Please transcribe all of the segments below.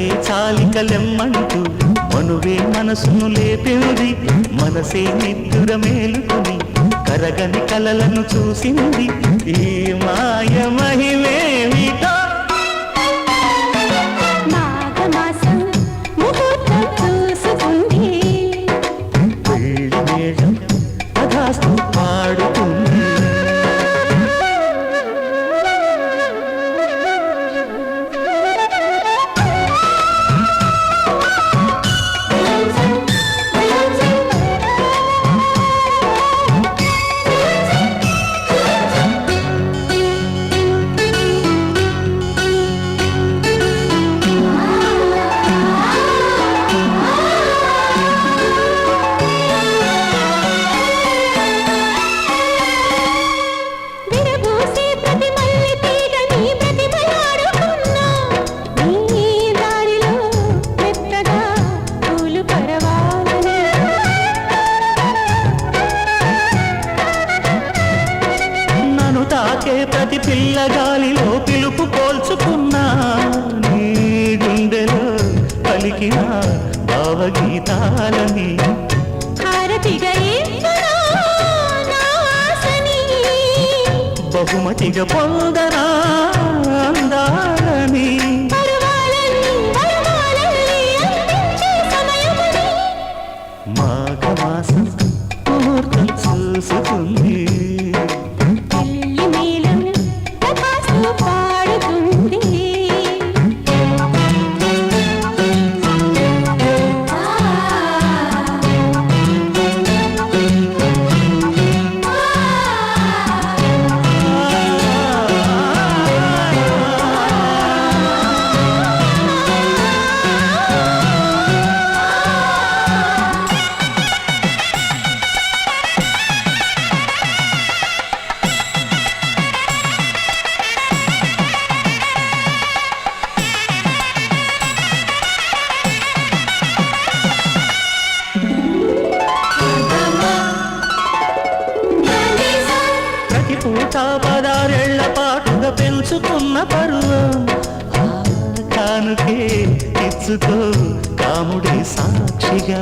కలలే చాలికలెమ్మంటూ మనువే మనసును లేపింది. మనసే నిద్దుర మేలుకుని కరగని కలలను చూసింది. ఈ మాయ మహిమేమిటో మాఘమాసం ముహూర్తం చూసుకుంది. పెళ్లి మేళం తథాస్తు పాడుతుంది. ప్రతి పిల్లగాలిలో పిలుపు పోల్చుకున్నా నీ గుండెలో పలికిన భావగీతాలని బహుమతిగా పొందనా అందాలని మాఘమాసం ముహూర్తం చూసుకుంది. పదారేళ్ల పాటుగా పెంచుకున్న పరువం కానుకే ఇచ్చుకో కాముడి సాక్షిగా.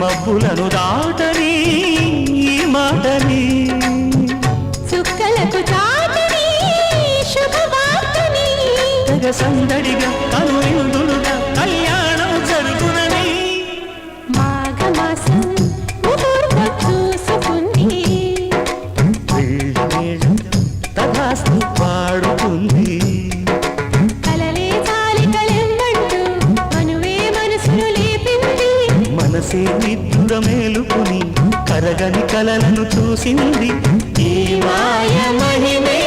మబ్బులను దాటని ఈ మాటని సందడిగా కనువిందులుగా కళ్యాణం జరుగునని మాఘమాసం ముహూర్తం చూసుకుంది. పెళ్లి మేళం తథాస్తు పాడుతుంది. కలలే చాలికలెమ్మంటూ మనువే మనసును లేపింది. మనసే నిద్దుర మేలుకుని కరగని కలలను చూసింది. ఈ మాయ మహిమే